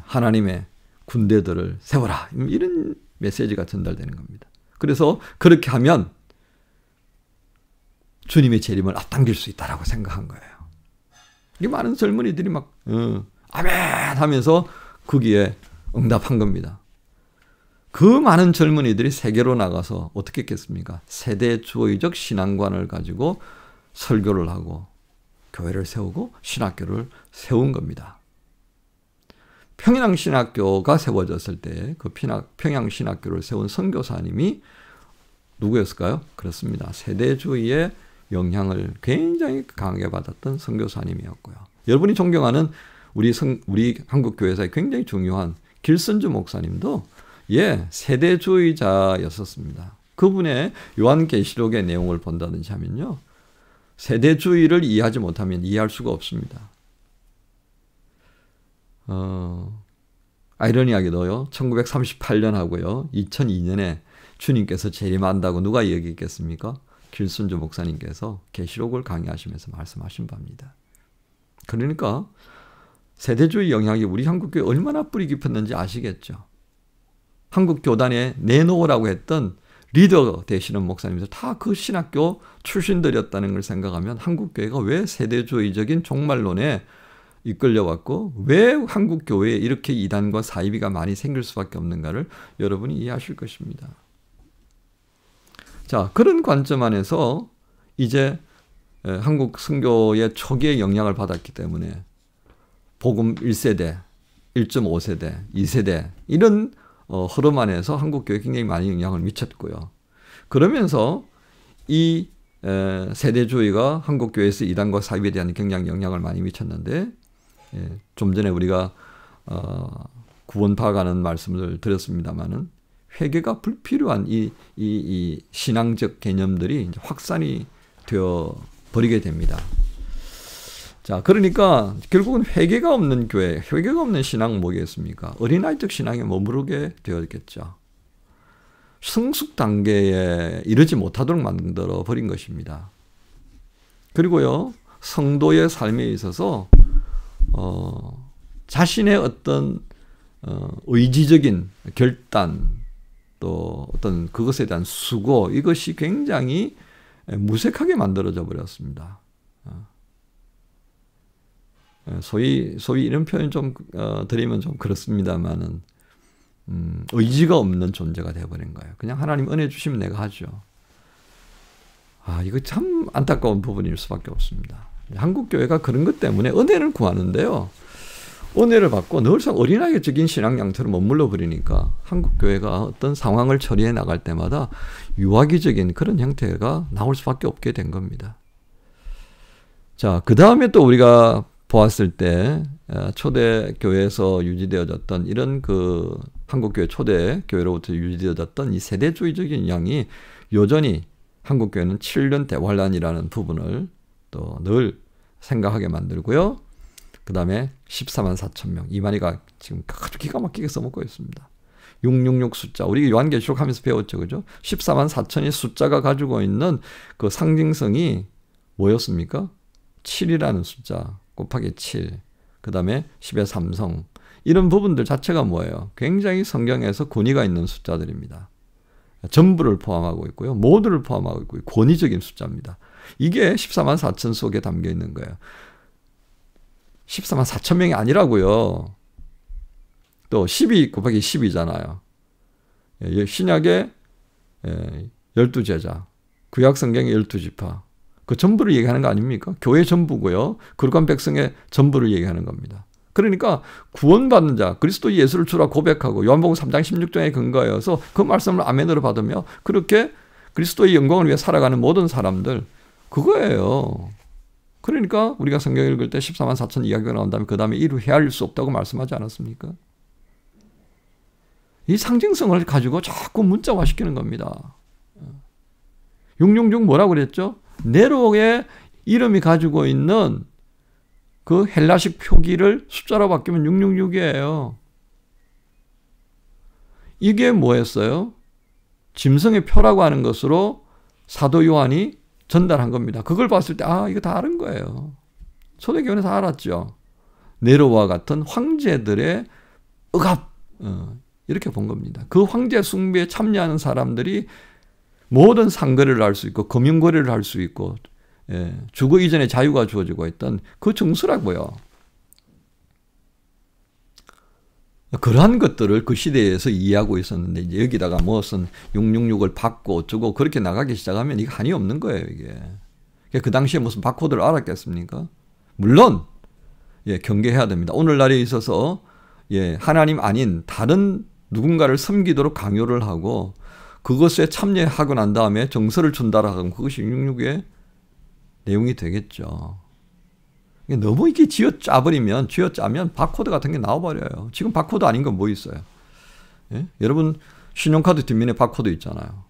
S1: 하나님의 군대들을 세워라. 이런 메시지가 전달되는 겁니다. 그래서 그렇게 하면 주님의 재림을 앞당길 수 있다라고 생각한 거예요. 이 많은 젊은이들이 막 아멘 하면서 거기에 응답한 겁니다. 그 많은 젊은이들이 세계로 나가서 어떻게 했겠습니까? 세대주의적 신앙관을 가지고 설교를 하고 교회를 세우고 신학교를 세운 겁니다. 평양신학교가 세워졌을 때 그 평양신학교를 세운 선교사님이 누구였을까요? 그렇습니다. 세대주의의 영향을 굉장히 강하게 받았던 선교사님이었고요. 여러분이 존경하는 우리 한국교회에서의 굉장히 중요한 길선주 목사님도 세대주의자였었습니다. 그분의 요한계시록의 내용을 본다든지 하면요. 세대주의를 이해하지 못하면 이해할 수가 없습니다. 아이러니하게도요. 1938년하고요. 2002년에 주님께서 재림한다고 누가 얘기했겠습니까? 길순주 목사님께서 계시록을 강의하시면서 말씀하신 바입니다. 그러니까 세대주의 영향이 우리 한국교회에 얼마나 뿌리 깊었는지 아시겠죠? 한국교단에 내놓으라고 했던 리더 되시는 목사님들 다 그 신학교 출신들이었다는 걸 생각하면 한국교회가 왜 세대주의적인 종말론에 이끌려왔고 왜 한국교회에 이렇게 이단과 사이비가 많이 생길 수밖에 없는가를 여러분이 이해하실 것입니다. 자, 그런 관점 안에서 이제 한국 선교의 초기에 영향을 받았기 때문에 복음 1세대, 1.5세대, 2세대 이런 흐름 안에서 한국교회에 굉장히 많이 영향을 미쳤고요. 그러면서 이 세대주의가 한국교회에서 이단과 사이비에 대한 굉장히 영향을 많이 미쳤는데 좀 전에 우리가 구원파가는 말씀을 드렸습니다마는 회개가 불필요한 이 신앙적 개념들이 이제 확산이 되어 버리게 됩니다. 자, 그러니까 결국은 회개가 없는 교회, 회개가 없는 신앙은 뭐겠습니까? 어린아이적 신앙에 머무르게 되었겠죠. 성숙 단계에 이르지 못하도록 만들어 버린 것입니다. 그리고요, 성도의 삶에 있어서 자신의 어떤 의지적인 결단 또 어떤 그것에 대한 수고 이것이 굉장히 무색하게 만들어져 버렸습니다. 소위 이런 표현 좀 드리면 좀 그렇습니다만은 의지가 없는 존재가 되어버린 거예요. 그냥 하나님 은혜 주시면 내가 하죠. 이거 참 안타까운 부분일 수밖에 없습니다. 한국 교회가 그런 것 때문에 은혜를 구하는데요. 은혜를 받고 늘상 어린아이적인 신앙 양태로 머물러 버리니까 한국 교회가 어떤 상황을 처리해 나갈 때마다 유아기적인 그런 형태가 나올 수밖에 없게 된 겁니다. 자, 그 다음에 또 우리가 보았을 때 초대 교회에서 유지되어졌던 이런 그 한국교회 초대 교회로부터 유지되어졌던 이 세대주의적인 영향이 여전히 한국교회는 7년 대환란이라는 부분을 또 늘 생각하게 만들고요. 그 다음에 14만 4천 명, 이만희가 지금 아주 기가 막히게 써먹고 있습니다. 666 숫자, 우리 요한계시록 하면서 배웠죠, 그죠? 14만 4천의 숫자가 가지고 있는 그 상징성이 뭐였습니까? 7이라는 숫자 곱하기 7, 그 다음에 10의 삼성, 이런 부분들 자체가 뭐예요? 굉장히 성경에서 권위가 있는 숫자들입니다. 전부를 포함하고 있고요. 모두를 포함하고 있고요. 권위적인 숫자입니다. 이게 14만 4천 속에 담겨 있는 거예요. 14만 4천 명이 아니라고요. 또 12 곱하기 10이잖아요. 신약의 12제자, 구약 성경의 12지파. 그 전부를 얘기하는 거 아닙니까? 교회 전부고요. 거룩한 백성의 전부를 얘기하는 겁니다. 그러니까 구원받는 자, 그리스도 예수를 주라 고백하고 요한복음 3장 16장에 근거하여서 그 말씀을 아멘으로 받으며 그렇게 그리스도의 영광을 위해 살아가는 모든 사람들, 그거예요. 그러니까 우리가 성경 읽을 때 14만 4천 이야기가 나온 다음에 그 다음에 이루 헤아릴 수 없다고 말씀하지 않았습니까? 이 상징성을 가지고 자꾸 문자화시키는 겁니다. 666 뭐라고 그랬죠? 네로의 이름이 가지고 있는 그 헬라식 표기를 숫자로 바뀌면 666이에요. 이게 뭐였어요? 짐승의 표라고 하는 것으로 사도 요한이 전달한 겁니다. 그걸 봤을 때 이거 다 아는 거예요. 초대교회는 다 알았죠. 네로와 같은 황제들의 억압, 이렇게 본 겁니다. 그 황제 숭배에 참여하는 사람들이 모든 상거래를 할 수 있고 금융거래를 할 수 있고 주거 이전에 자유가 주어지고 있던 그 정수라고요. 그러한 것들을 그 시대에서 이해하고 있었는데 이제 여기다가 무슨 666을 받고 어쩌고 그렇게 나가기 시작하면 이게 한이 없는 거예요. 이게. 그 당시에 무슨 바코드를 알았겠습니까? 물론 경계해야 됩니다. 오늘날에 있어서 하나님 아닌 다른 누군가를 섬기도록 강요를 하고 그것에 참여하고 난 다음에 정서를 준다라 하면 그것이 666의 내용이 되겠죠. 너무 이게 쥐어짜면 바코드 같은 게 나와버려요. 지금 바코드 아닌 건 뭐 있어요? 예? 여러분 신용카드 뒷면에 바코드 있잖아요.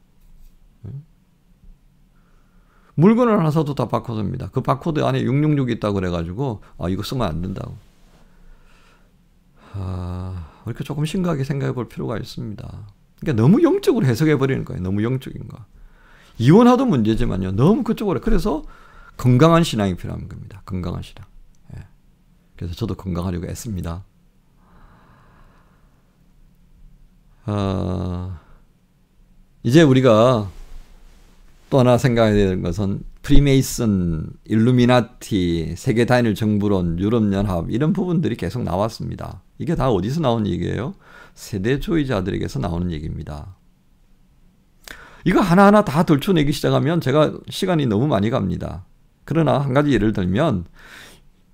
S1: 예? 물건을 하나 사도 다 바코드입니다. 그 바코드 안에 666이 있다고 그래가지고 이거 쓰면 안 된다고. 이렇게 조금 심각하게 생각해 볼 필요가 있습니다. 그러니까 너무 영적으로 해석해 버리는 거예요. 너무 영적인 거. 이혼하도 문제지만요. 너무 그쪽으로. 그래서 건강한 신앙이 필요한 겁니다. 건강한 신앙. 예. 그래서 저도 건강하려고 애씁니다. 이제 우리가 또 하나 생각해야 되는 것은 프리메이슨, 일루미나티, 세계 단일 정부론, 유럽연합 이런 부분들이 계속 나왔습니다. 이게 다 어디서 나온 얘기예요? 세대주의자들에게서 나오는 얘기입니다. 이거 하나하나 다 들춰내기 시작하면 제가 시간이 너무 많이 갑니다. 그러나 한 가지 예를 들면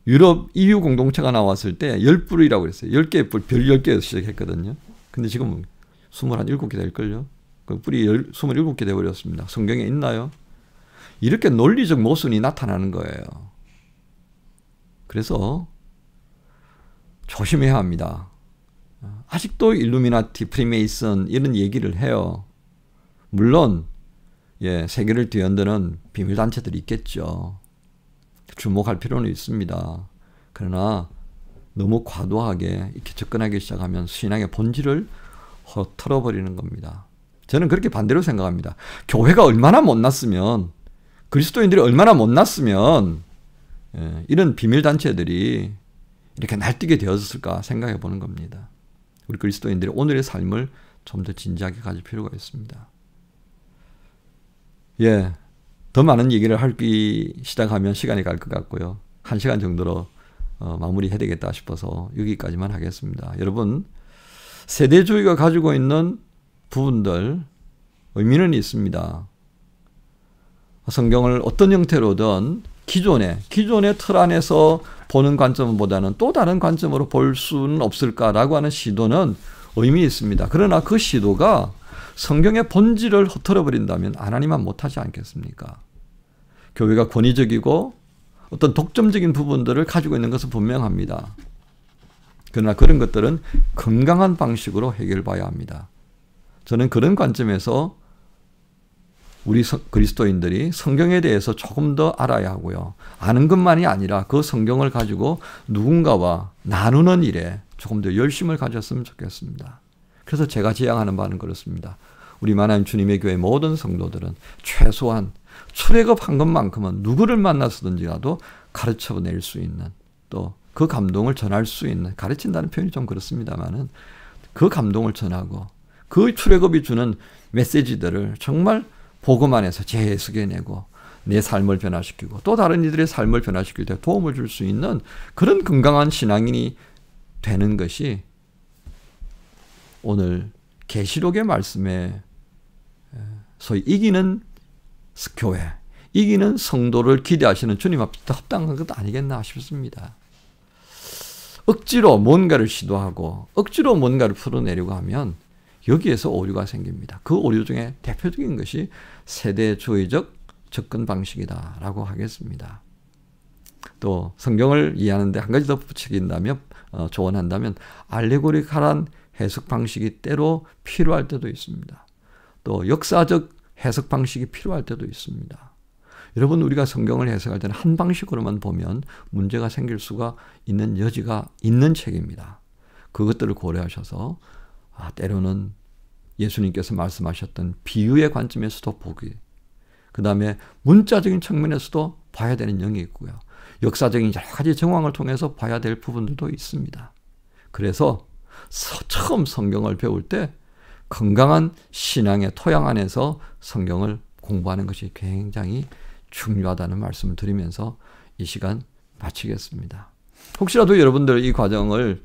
S1: 유럽 EU 공동체가 나왔을 때 10불이라고 그랬어요. 10개의 뿔, 별 10개에서 시작했거든요. 근데 지금 27개 될걸요. 그 뿔이 27개 돼버렸습니다. 성경에 있나요? 이렇게 논리적 모순이 나타나는 거예요. 그래서 조심해야 합니다. 아직도 일루미나티, 프리메이슨 이런 얘기를 해요. 물론 세계를 뒤흔드는 비밀단체들이 있겠죠. 주목할 필요는 있습니다. 그러나 너무 과도하게 이렇게 접근하기 시작하면 신앙의 본질을 헐어버리는 겁니다. 저는 그렇게 반대로 생각합니다. 교회가 얼마나 못났으면, 그리스도인들이 얼마나 못났으면 이런 비밀단체들이 이렇게 날뛰게 되었을까 생각해 보는 겁니다. 우리 그리스도인들이 오늘의 삶을 좀 더 진지하게 가질 필요가 있습니다. 더 많은 얘기를 하기 시작하면 시간이 갈 것 같고요. 1시간 정도로 마무리해야 되겠다 싶어서 여기까지만 하겠습니다. 여러분, 세대주의가 가지고 있는 부분들 의미는 있습니다. 성경을 어떤 형태로든 기존의 틀 안에서 보는 관점보다는 또 다른 관점으로 볼 수는 없을까라고 하는 시도는 의미 있습니다. 그러나 그 시도가 성경의 본질을 흐트러 버린다면 하나님만 못하지 않겠습니까? 교회가 권위적이고 어떤 독점적인 부분들을 가지고 있는 것은 분명합니다. 그러나 그런 것들은 건강한 방식으로 해결봐야 합니다. 저는 그런 관점에서 우리 그리스도인들이 성경에 대해서 조금 더 알아야 하고요. 아는 것만이 아니라 그 성경을 가지고 누군가와 나누는 일에 조금 더 열심을 가졌으면 좋겠습니다. 그래서 제가 지향하는 바는 그렇습니다. 우리 만남 주님의 교회 모든 성도들은 최소한 출애굽한 것만큼은 누구를 만나서든지라도 가르쳐낼 수 있는, 또 그 감동을 전할 수 있는, 가르친다는 표현이 좀 그렇습니다만은 그 감동을 전하고 그 출애굽이 주는 메시지들을 정말 복음 안에서 재해석해내고 내 삶을 변화시키고 또 다른 이들의 삶을 변화시킬 때 도움을 줄 수 있는 그런 건강한 신앙인이 되는 것이 오늘 계시록의 말씀에 소위 이기는 교회, 이기는 성도를 기대하시는 주님 앞에 합당한 것 아니겠나 싶습니다. 억지로 뭔가를 시도하고 억지로 뭔가를 풀어내려고 하면 여기에서 오류가 생깁니다. 그 오류 중에 대표적인 것이 세대주의적 접근 방식이다라고 하겠습니다. 또 성경을 이해하는데 한 가지 더 붙이긴다면 조언한다면 알레고리칼한 해석 방식이 때로 필요할 때도 있습니다. 또 역사적 해석 방식이 필요할 때도 있습니다. 여러분, 우리가 성경을 해석할 때는 한 방식으로만 보면 문제가 생길 수가 있는 여지가 있는 책입니다. 그것들을 고려하셔서 때로는 예수님께서 말씀하셨던 비유의 관점에서도 보기, 그 다음에 문자적인 측면에서도 봐야 되는 영이 있고요. 역사적인 여러 가지 정황을 통해서 봐야 될 부분들도 있습니다. 그래서 처음 성경을 배울 때 건강한 신앙의 토양 안에서 성경을 공부하는 것이 굉장히 중요하다는 말씀을 드리면서 이 시간 마치겠습니다. 혹시라도 여러분들 이 과정을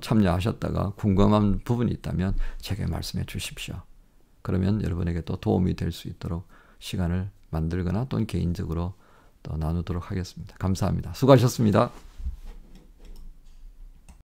S1: 참여하셨다가 궁금한 부분이 있다면 제게 말씀해 주십시오. 그러면 여러분에게 또 도움이 될 수 있도록 시간을 만들거나 또는 개인적으로 또 나누도록 하겠습니다. 감사합니다. 수고하셨습니다.